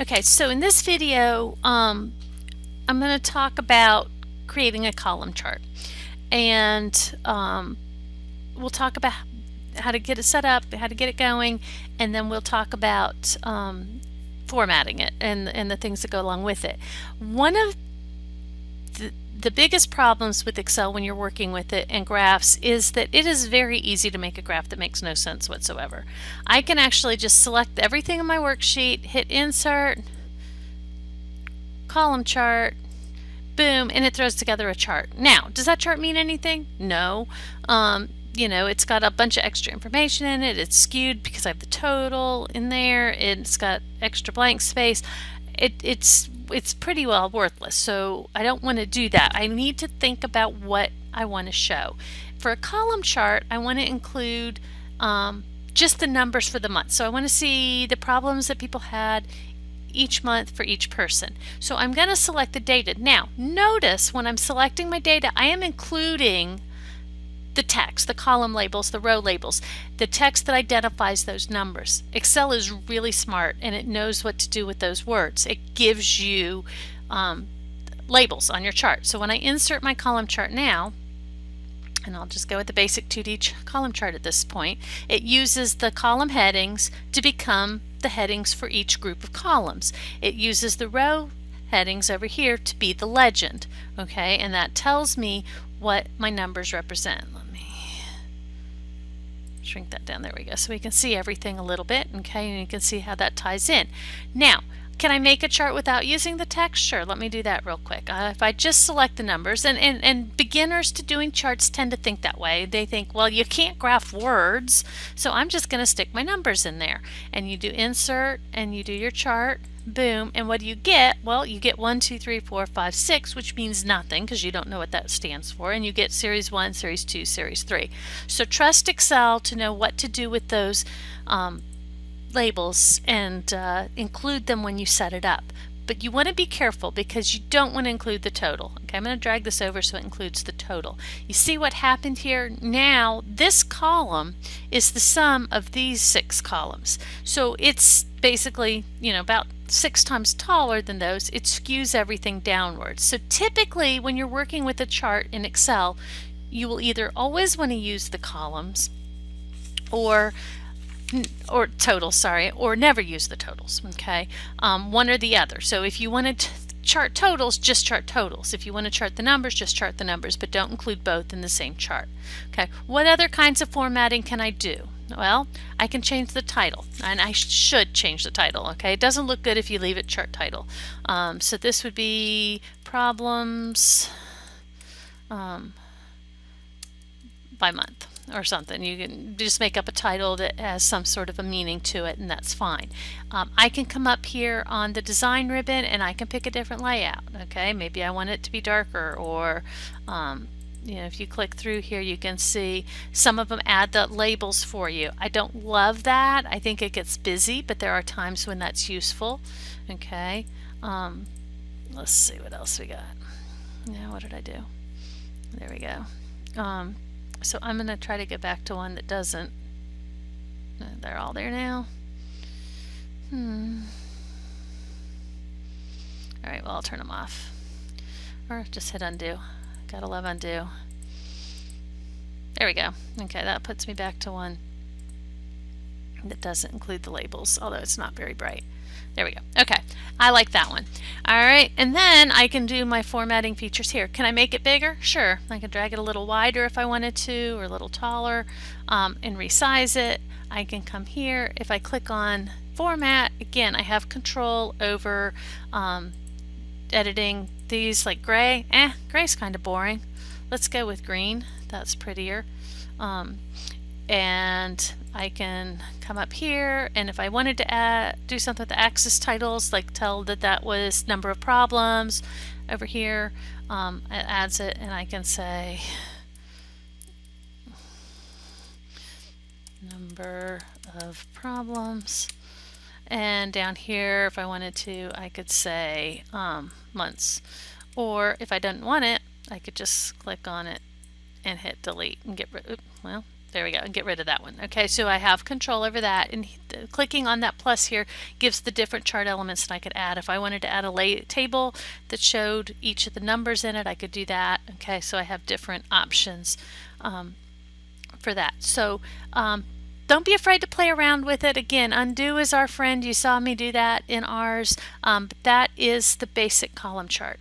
Okay, so in this video, I'm going to talk about creating a column chart, and we'll talk about how to get it set up, how to get it going, and then we'll talk about formatting it and the things that go along with it. One of the biggest problems with Excel when you're working with it and graphs is that it is very easy to make a graph that makes no sense whatsoever. I can actually just select everything in my worksheet, hit insert, column chart, boom, and it throws together a chart. Now, does that chart mean anything? No. It's got a bunch of extra information in it. It's skewed because I have the total in there. It's got extra blank space. It's pretty well worthless. So I don't want to do that. I need to think about what I want to show. For a column chart, I want to include just the numbers for the month. So I want to see the problems that people had each month for each person. So I'm going to select the data. Now, notice when I'm selecting my data, I am including the text, the column labels, the row labels, the text that identifies those numbers. Excel is really smart and it knows what to do with those words. It gives you labels on your chart. So when I insert my column chart now, and I'll just go with the basic 2D column chart at this point, it uses the column headings to become the headings for each group of columns. It uses the row headings over here to be the legend, okay, and that tells me what my numbers represent. Let me shrink that down. There we go. So we can see everything a little bit, okay, and you can see how that ties in. Now, can I make a chart without using the text? Sure, let me do that real quick. If I just select the numbers, and beginners to doing charts tend to think that way. They think, well, you can't graph words, so I'm just going to stick my numbers in there. And you do insert, and you do your chart, boom, and what do you get? Well, you get 1, 2, 3, 4, 5, 6, which means nothing because you don't know what that stands for, and you get Series 1, Series 2, Series 3. So trust Excel to know what to do with those labels and include them when you set it up. But you want to be careful because you don't want to include the total. Okay, I'm going to drag this over so it includes the total. You see what happened here? Now this column is the sum of these 6 columns. So it's basically, about 6 times taller than those. It skews everything downwards. So typically when you're working with a chart in Excel, you will either always want to use the columns or totals, sorry, or never use the totals, okay? One or the other. So if you want to chart totals, just chart totals. If you want to chart the numbers, just chart the numbers, but don't include both in the same chart. Okay, what other kinds of formatting can I do? Well, I can change the title, and I should change the title, okay? It doesn't look good if you leave it chart title. So this would be problems by month or something. You can just make up a title that has some sort of a meaning to it, and that's fine. I can come up here on the design ribbon and I can pick a different layout. Okay, maybe I want it to be darker, or if you click through here, you can see some of them add the labels for you. I don't love that. I think it gets busy, but there are times when that's useful. Okay, let's see what else we got. Now, what did I do? There we go. So I'm going to try to get back to one that doesn't. They're all there now. Alright, well, I'll turn them off. Or just hit undo. Gotta love undo. There we go. Okay, that puts me back to one that doesn't include the labels, although it's not very bright. There we go. Okay, I like that one. Alright, and then I can do my formatting features here. Can I make it bigger? Sure. I can drag it a little wider if I wanted to, or a little taller, and resize it. I can come here. If I click on format, again, I have control over editing these. Like gray. Gray's kind of boring. Let's go with green. That's prettier. And I can come up here, and if I wanted to do something with the axis titles, like tell that was number of problems over here, it adds it, and I can say number of problems. And down here, if I wanted to, I could say months. Or if I didn't want it, I could just click on it and hit delete and get rid. Well, There we go, and get rid of that one. Okay, so I have control over that, and clicking on that plus here gives the different chart elements that I could add. If I wanted to add a table that showed each of the numbers in it, I could do that. Okay, so I have different options for that. So don't be afraid to play around with it. Again, undo is our friend. You saw me do that in ours, but that is the basic column chart.